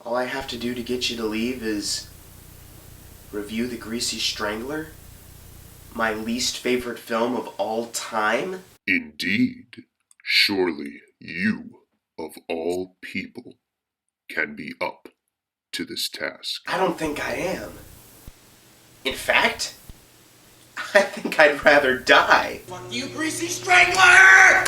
All I have to do to get you to leave is review The Greasy Strangler? My least favorite film of all time? Indeed. Surely you, of all people, can be up to this task. I don't think I am. In fact, I think I'd rather die. Fuck you, Greasy Strangler!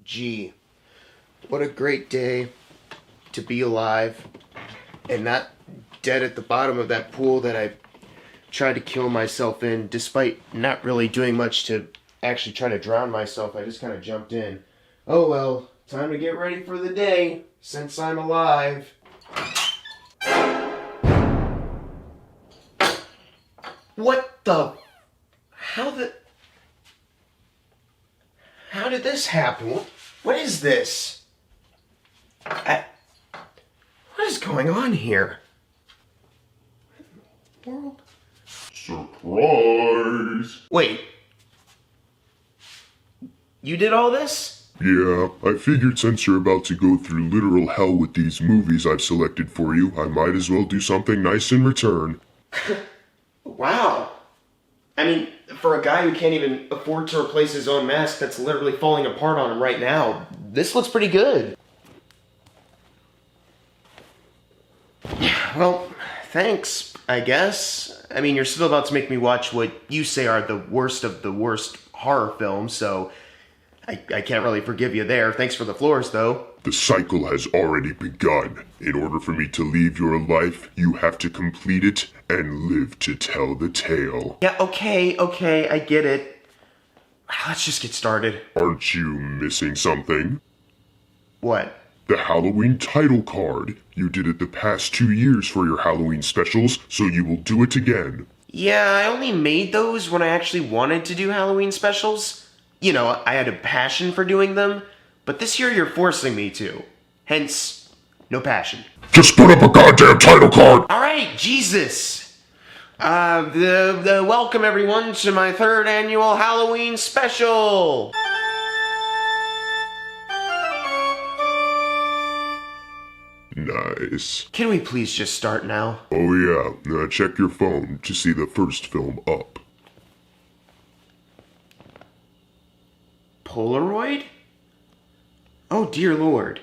Gee, what a great day to be alive and not dead at the bottom of that pool that I tried to kill myself in, despite not really doing much to actually try to drown myself. I just kind of jumped in. Oh well, time to get ready for the day, since I'm alive. What the... How did this happen? What is this? What is going on here? World? Surprise! Wait. You did all this? Yeah, I figured since you're about to go through literal hell with these movies I've selected for you, I might as well do something nice in return. Wow. I mean, for a guy who can't even afford to replace his own mask that's literally falling apart on him right now, this looks pretty good. Well, thanks, I guess. I mean, you're still about to make me watch what you say are the worst of the worst horror films, so I can't really forgive you there. Thanks for the floors, though. The cycle has already begun. In order for me to leave your life, you have to complete it and live to tell the tale. Yeah, okay, I get it. Let's just get started. Aren't you missing something? What? The Halloween title card. You did it the past 2 years for your Halloween specials, so you will do it again. Yeah, I only made those when I actually wanted to do Halloween specials. You know, I had a passion for doing them, but this year you're forcing me to. Hence, no passion. Just put up a goddamn title card! Alright, Jesus! Welcome everyone to my 3rd annual Halloween special! Nice. Can we please just start now? Oh yeah, now check your phone to see the first film up. Polaroid? Oh dear Lord.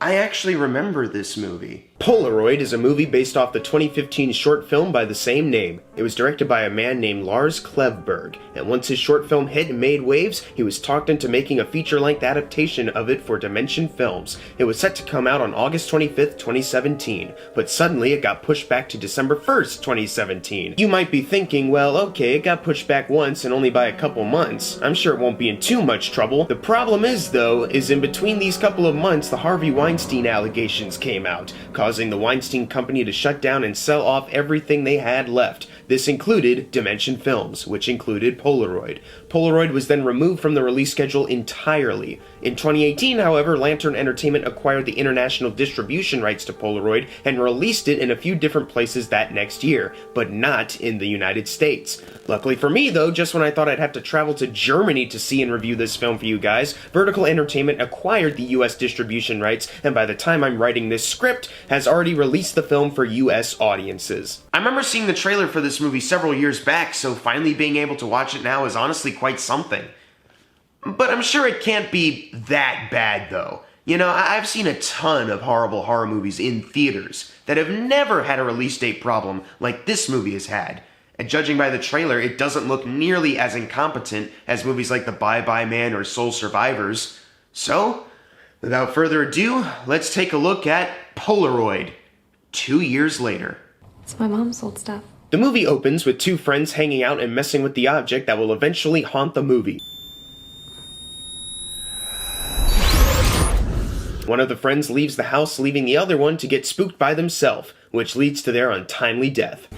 I actually remember this movie. Polaroid is a movie based off the 2015 short film by the same name. It was directed by a man named Lars Klevberg, and once his short film hit and made waves, he was talked into making a feature-length adaptation of it for Dimension Films. It was set to come out on August 25th, 2017, but suddenly it got pushed back to December 1st, 2017. You might be thinking, well, okay, it got pushed back once and only by a couple months. I'm sure it won't be in too much trouble. The problem is, though, is in between these couple of months, the Harvey Weinstein allegations came out, causing the Weinstein Company to shut down and sell off everything they had left. This included Dimension Films, which included Polaroid. Polaroid was then removed from the release schedule entirely. In 2018, however, Lantern Entertainment acquired the international distribution rights to Polaroid and released it in a few different places that next year, but not in the United States. Luckily for me, though, just when I thought I'd have to travel to Germany to see and review this film for you guys, Vertical Entertainment acquired the US distribution rights, and by the time I'm writing this script, has already released the film for US audiences. I remember seeing the trailer for this movie several years back, so finally being able to watch it now is honestly quite something. But I'm sure it can't be that bad, though. You know, I've seen a ton of horrible horror movies in theaters that have never had a release date problem like this movie has had. And judging by the trailer, it doesn't look nearly as incompetent as movies like The Bye Bye Man or Soul Survivors. So, without further ado, let's take a look at Polaroid, 2 years later. It's my mom's old stuff. The movie opens with two friends hanging out and messing with the object that will eventually haunt the movie. One of the friends leaves the house, leaving the other one to get spooked by themselves, which leads to their untimely death.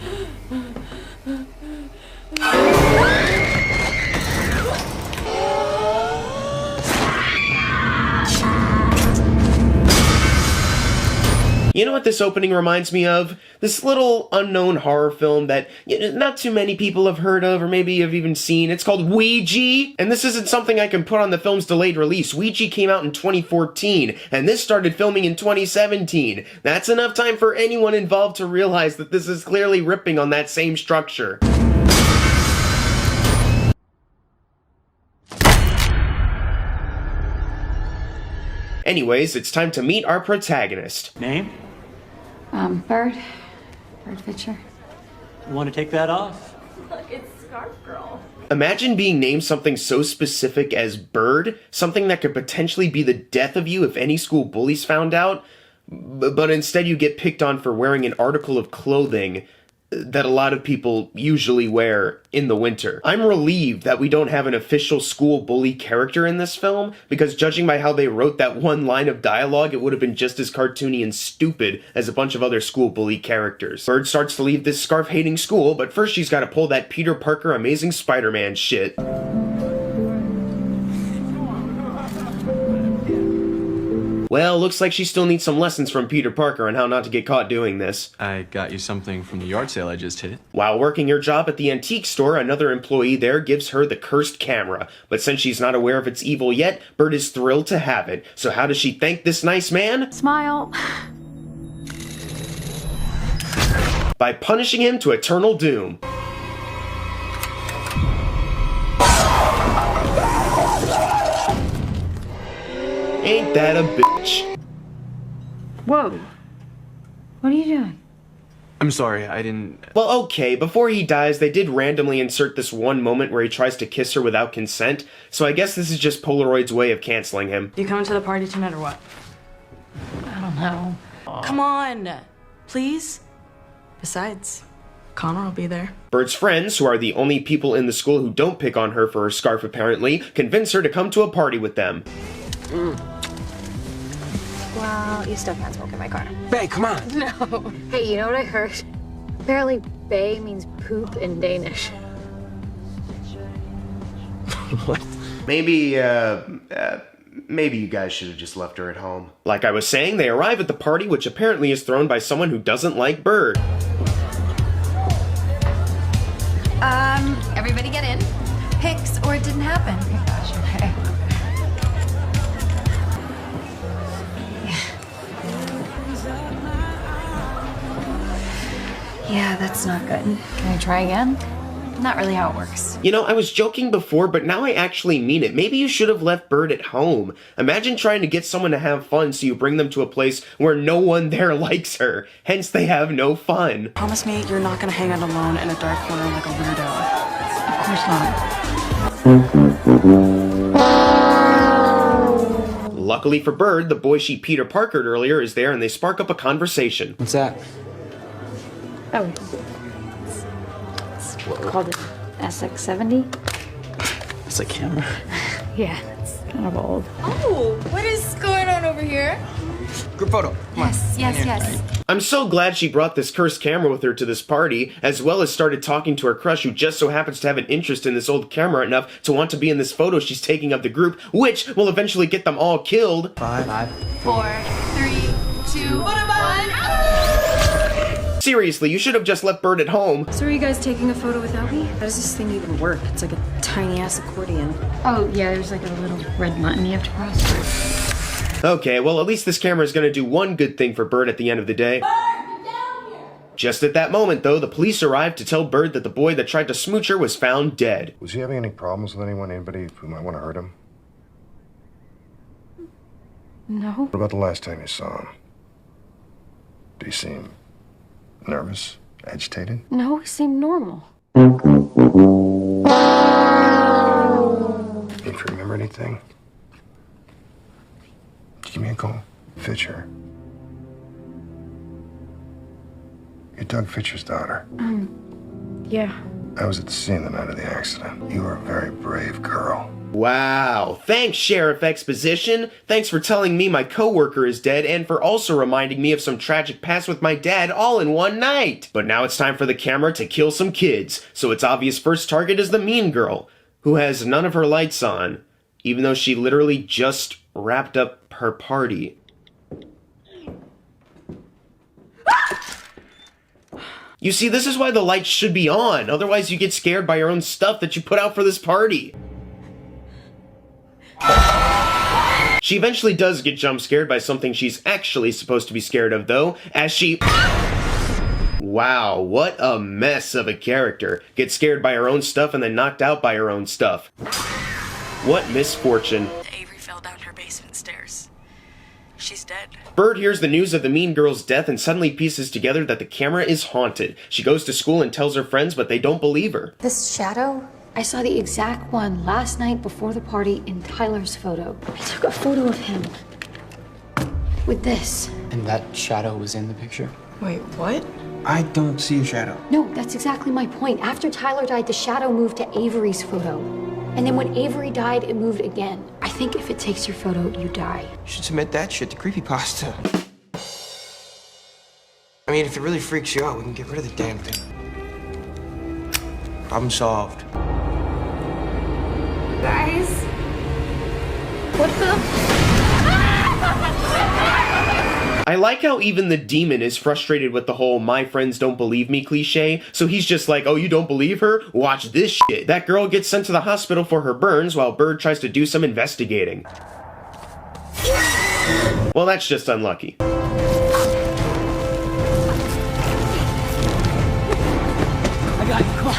You know what this opening reminds me of? This little unknown horror film that not too many people have heard of or maybe have even seen. It's called Ouija, and this isn't something I can put on the film's delayed release. Ouija came out in 2014, and this started filming in 2017. That's enough time for anyone involved to realize that this is clearly ripping on that same structure. Anyways, it's time to meet our protagonist. Name? Bird Fulcher. Want to take that off? Look, it's Scarf Girl. Imagine being named something so specific as Bird, something that could potentially be the death of you if any school bullies found out, but instead you get picked on for wearing an article of clothing that a lot of people usually wear in the winter. I'm relieved that we don't have an official school bully character in this film, because judging by how they wrote that one line of dialogue, it would have been just as cartoony and stupid as a bunch of other school bully characters. Bird starts to leave this scarf-hating school, but first she's gotta pull that Peter Parker Amazing Spider-Man shit. Well, looks like she still needs some lessons from Peter Parker on how not to get caught doing this. I got you something from the yard sale I just hit. While working her job at the antique store, another employee there gives her the cursed camera. But since she's not aware of its evil yet, Bird is thrilled to have it. So how does she thank this nice man? Smile. By punishing him to eternal doom. Ain't that a bitch? Whoa. What are you doing? I'm sorry, I didn't... Well, okay, before he dies, they did randomly insert this one moment where he tries to kiss her without consent, so I guess this is just Polaroid's way of canceling him. You coming to the party tonight or what? I don't know. Come on, please. Besides, Connor will be there. Bird's friends, who are the only people in the school who don't pick on her for her scarf apparently, convince her to come to a party with them. Well, you still can't smoke in my car. Bae, come on. No. Hey, you know what I heard? Apparently, bae means poop in Danish. What? Maybe you guys should have just left her at home. Like I was saying, they arrive at the party, which apparently is thrown by someone who doesn't like Bird. Everybody get in. Pics or it didn't happen. Oh my gosh, okay. Yeah, that's not good. Can I try again? Not really how it works. You know, I was joking before, but now I actually mean it. Maybe you should have left Bird at home. Imagine trying to get someone to have fun so you bring them to a place where no one there likes her. Hence, they have no fun. Promise me you're not gonna hang out alone in a dark corner like a weirdo. Of course not. Luckily for Bird, the boy she Peter Parkered earlier is there and they spark up a conversation. What's that? Oh. It's called an SX70. It's a camera. Yeah, it's kind of old. Oh, what is going on over here? Group photo. Come on. Yes. I'm so glad she brought this cursed camera with her to this party, as well as started talking to her crush who just so happens to have an interest in this old camera enough to want to be in this photo she's taking of the group, which will eventually get them all killed. 5, 4, 3, 2, 1. Seriously, you should have just left Bird at home. So are you guys taking a photo without me? How does this thing even work? It's like a tiny ass accordion. Oh, yeah, there's like a little red button you have to press. Okay, well at least this camera is gonna do one good thing for Bird at the end of the day. Bird, get down here! Just at that moment, though, the police arrived to tell Bird that the boy that tried to smooch her was found dead. Was he having any problems with anyone? Anybody who might want to hurt him? No. What about the last time you saw him? Did he seem nervous? Agitated? No, he seemed normal. If you remember anything, give me a call. Fulcher. You're Doug Fulcher's daughter. Yeah. I was at the scene the night of the accident. You were a very brave girl. Wow. Thanks, Sheriff Exposition. Thanks for telling me my coworker is dead and for also reminding me of some tragic past with my dad all in one night. But now it's time for the camera to kill some kids, so its obvious first target is the mean girl, who has none of her lights on, even though she literally just wrapped up her party. You see, this is why the lights should be on, otherwise you get scared by your own stuff that you put out for this party. She eventually does get jump scared by something she's actually supposed to be scared of, though, as she... Wow, what a mess of a character. Gets scared by her own stuff and then knocked out by her own stuff. What misfortune. Avery fell down her basement stairs. She's dead. Bird hears the news of the mean girl's death and suddenly pieces together that the camera is haunted. She goes to school and tells her friends, but they don't believe her. This shadow? I saw the exact one last night before the party in Tyler's photo. I took a photo of him with this. And that shadow was in the picture? Wait, what? I don't see a shadow. No, that's exactly my point. After Tyler died, the shadow moved to Avery's photo. And then when Avery died, it moved again. I think if it takes your photo, you die. You should submit that shit to creepypasta. I mean, if it really freaks you out, we can get rid of the damn thing. Problem solved. Guys. What the? I like how even the demon is frustrated with the whole "my friends don't believe me" cliche, so he's just like, oh, you don't believe her? Watch this shit. That girl gets sent to the hospital for her burns while Bird tries to do some investigating. Well, that's just unlucky. I got you, come on.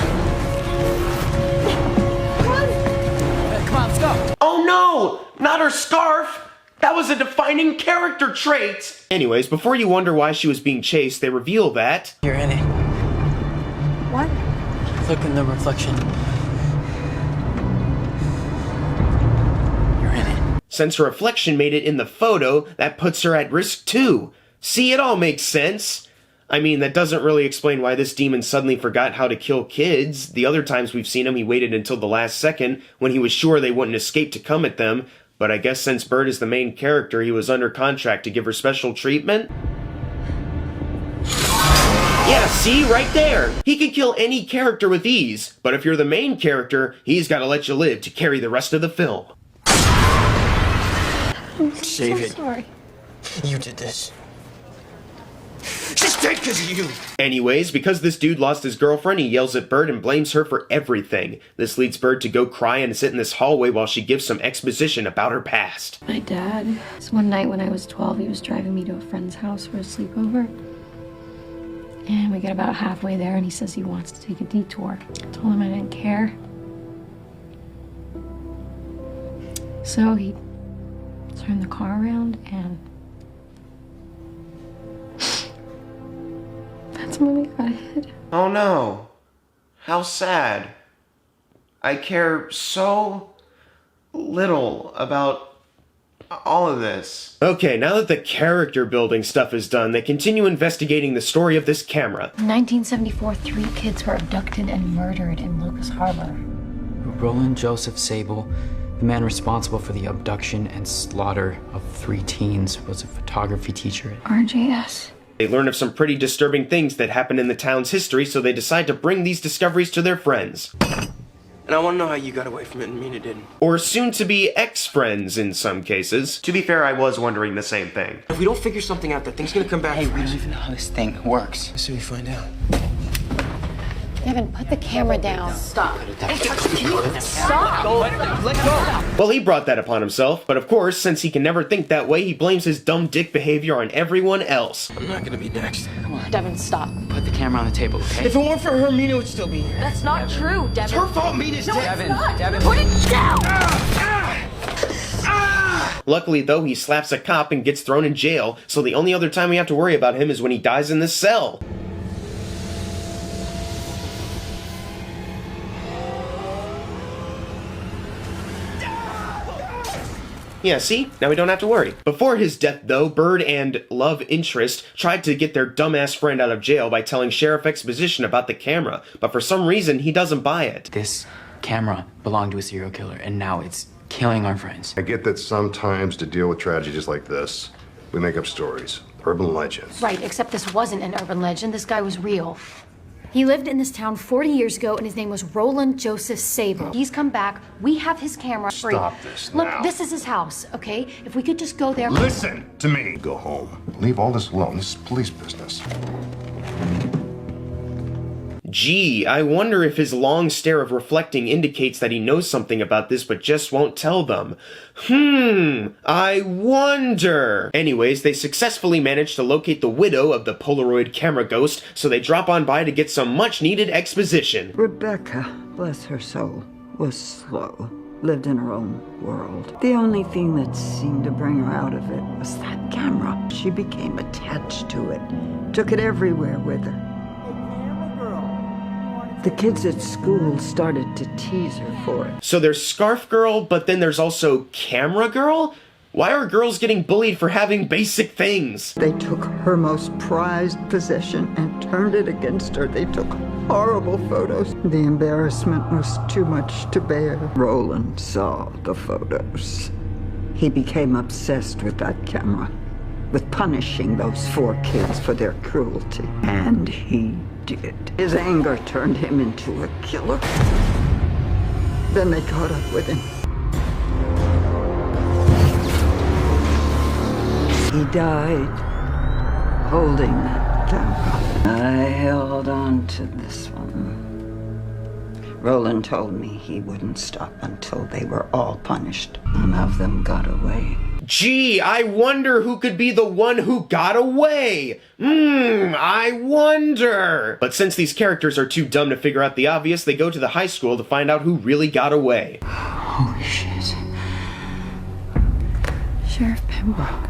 Come on, let's go. Oh no! Not her scarf! That was a defining character trait! Anyways, before you wonder why she was being chased, they reveal that... You're in it. What? Look in the reflection. You're in it. Since her reflection made it in the photo, that puts her at risk too. See, it all makes sense. I mean, that doesn't really explain why this demon suddenly forgot how to kill kids. The other times we've seen him, he waited until the last second, when he was sure they wouldn't escape to come at them. But I guess since Bird is the main character, he was under contract to give her special treatment? Yeah, see? Right there! He can kill any character with ease, but if you're the main character, he's gotta let you live to carry the rest of the film. Save it. Sorry. You did this. She's dead because of you. Anyways, because this dude lost his girlfriend, he yells at Bird and blames her for everything. This leads Bird to go cry and sit in this hallway while she gives some exposition about her past. My dad, this one night when I was 12, he was driving me to a friend's house for a sleepover. And we get about halfway there and he says he wants to take a detour. I told him I didn't care. So he turned the car around and that's when we got hit. Oh no. How sad. I care so little about all of this. Okay, now that the character building stuff is done, they continue investigating the story of this camera. In 1974, 3 kids were abducted and murdered in Locust Harbor. Roland Joseph Sable, the man responsible for the abduction and slaughter of 3 teens, was a photography teacher. RJS. They learn of some pretty disturbing things that happened in the town's history, so they decide to bring these discoveries to their friends. And I want to know how you got away from it and Mina didn't. Or soon-to-be ex-friends in some cases. To be fair, I was wondering the same thing. If we don't figure something out, that thing's gonna come back. Hey, we don't even know how this thing works. So we find out. Devin, put the camera down. Stop. Stop! Let go! Well, he brought that upon himself, but of course, since he can never think that way, he blames his dumb dick behavior on everyone else. I'm not gonna be next. Come on. Devin, stop. Put the camera on the table, okay? If it weren't for her, Mina would still be here. That's not true, Devin. It's her fault Mina's dead. Devin. Put it down! Luckily, though, he slaps a cop and gets thrown in jail, so the only other time we have to worry about him is when he dies in this cell. Yeah, see? Now we don't have to worry. Before his death, though, Bird and love interest tried to get their dumbass friend out of jail by telling Sheriff Exposition about the camera, but for some reason, he doesn't buy it. This camera belonged to a serial killer, and now it's killing our friends. I get that sometimes to deal with tragedies like this, we make up stories, urban legends. Right, except this wasn't an urban legend. This guy was real. He lived in this town 40 years ago, and his name was Roland Joseph Sable. He's come back. We have his camera. Stop this Look, now. this is his house, okay? If we could just go there. Listen to me. Go home. Leave all this alone. This is police business. Gee, I wonder if his long stare of reflecting indicates that he knows something about this but just won't tell them. I wonder. Anyways, they successfully managed to locate the widow of the Polaroid camera ghost, so they drop on by to get some much-needed exposition. Rebecca, bless her soul, was slow. Lived in her own world. The only thing that seemed to bring her out of it was that camera. She became attached to it, took it everywhere with her. The kids at school started to tease her for it. So there's Scarf Girl, but then there's also Camera Girl? Why are girls getting bullied for having basic things? They took her most prized possession and turned it against her. They took horrible photos. The embarrassment was too much to bear. Roland saw the photos. He became obsessed with that camera, with punishing those 4 kids for their cruelty. And he did. His anger turned him into a killer. Then they caught up with him. He died holding that camera. I held on to this one. Roland told me he wouldn't stop until they were all punished. None of them got away. Gee, I wonder who could be the one who got away. I wonder. But since these characters are too dumb to figure out the obvious, they go to the high school to find out who really got away. Holy shit. Sheriff Pembroke.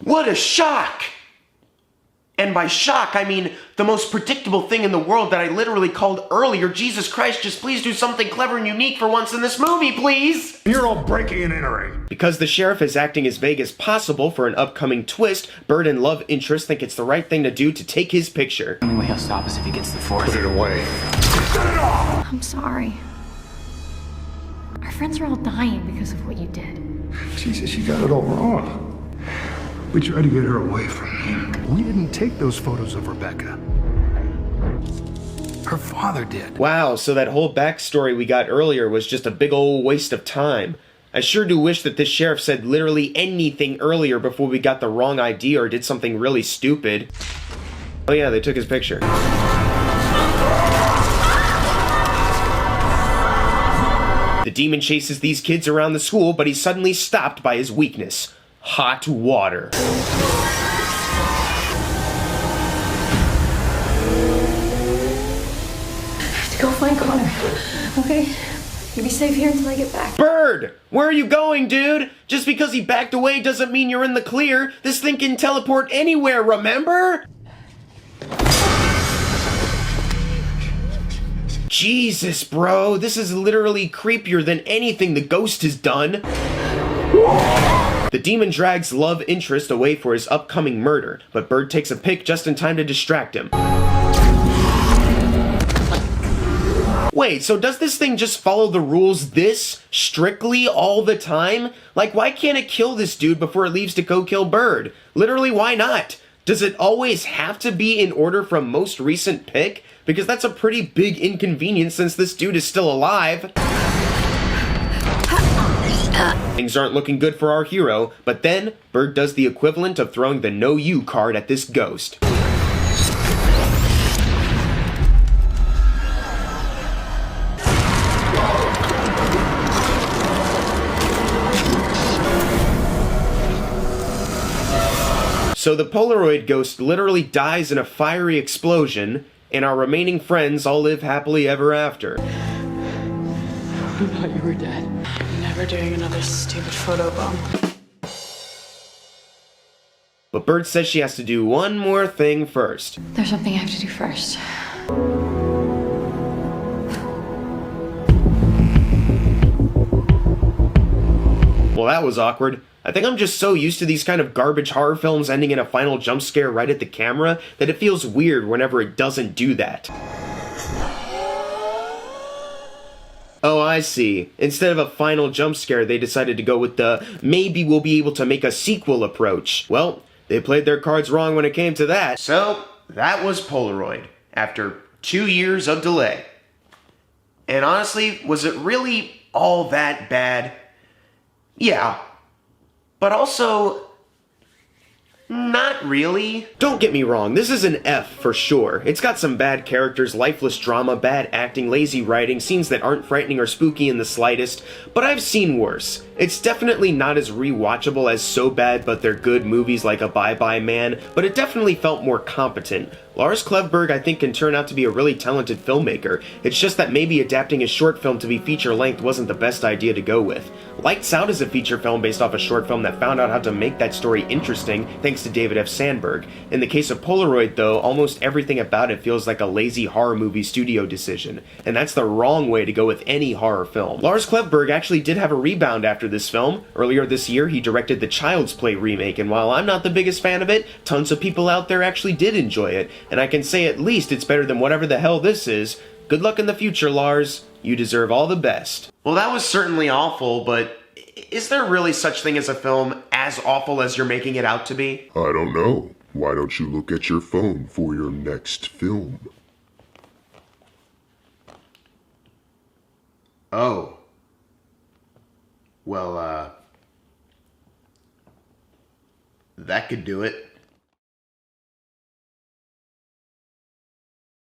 What a shock! And by shock, I mean the most predictable thing in the world that I literally called earlier. Jesus Christ, just please do something clever and unique for once in this movie, please! You're all breaking and entering. Because the sheriff is acting as vague as possible for an upcoming twist, Bird and love interest think it's the right thing to do to take his picture. The only way he'll stop us if he gets the 4th. Put it away. I'm sorry. Our friends are all dying because of what you did. Jesus, you got it all wrong. We tried to get her away from you. We didn't take those photos of Rebecca. Her father did. Wow, so that whole backstory we got earlier was just a big ol' waste of time. I sure do wish that this sheriff said literally anything earlier before we got the wrong idea or did something really stupid. Oh yeah, they took his picture. The demon chases these kids around the school, but he's suddenly stopped by his weakness. Hot water. Go find Connor, okay? You'll be safe here until I get back. Bird! Where are you going, dude? Just because he backed away doesn't mean you're in the clear. This thing can teleport anywhere, remember? Jesus, bro. This is literally creepier than anything the ghost has done. The demon drags love interest away for his upcoming murder, but Bird takes a pic just in time to distract him. Wait, so does this thing just follow the rules this strictly all the time? Like, why can't it kill this dude before it leaves to go kill Bird? Literally, why not? Does it always have to be in order from most recent pick? Because that's a pretty big inconvenience since this dude is still alive. Things aren't looking good for our hero, but then Bird does the equivalent of throwing the no you card at this ghost. So the Polaroid ghost literally dies in a fiery explosion, and our remaining friends all live happily ever after. I thought you were dead. Never doing another stupid photo bomb. But Bird says she has to do one more thing first. There's something I have to do first. Well, well, that was awkward. I think I'm just so used to these kind of garbage horror films ending in a final jump scare right at the camera that it feels weird whenever it doesn't do that. Oh, I see. Instead of a final jump scare, they decided to go with the maybe we'll be able to make a sequel approach. Well, they played their cards wrong when it came to that. So, that was Polaroid, after 2 years of delay. And honestly, was it really all that bad? Yeah. But also, not really. Don't get me wrong, this is an F for sure. It's got some bad characters, lifeless drama, bad acting, lazy writing, scenes that aren't frightening or spooky in the slightest, but I've seen worse. It's definitely not as rewatchable as So Bad But They're Good movies like A Bye Bye Man, but it definitely felt more competent. Lars Klevberg, I think, can turn out to be a really talented filmmaker. It's just that maybe adapting his short film to be feature-length wasn't the best idea to go with. Lights Out is a feature film based off a short film that found out how to make that story interesting thanks to David F. Sandberg. In the case of Polaroid, though, almost everything about it feels like a lazy horror movie studio decision, and that's the wrong way to go with any horror film. Lars Klevberg actually did have a rebound after this film. Earlier this year, he directed the Child's Play remake, and while I'm not the biggest fan of it, tons of people out there actually did enjoy it, and I can say at least it's better than whatever the hell this is. Good luck in the future, Lars. You deserve all the best. Well, that was certainly awful, but is there really such thing as a film as awful as you're making it out to be? I don't know. Why don't you look at your phone for your next film? Oh. Well, that could do it.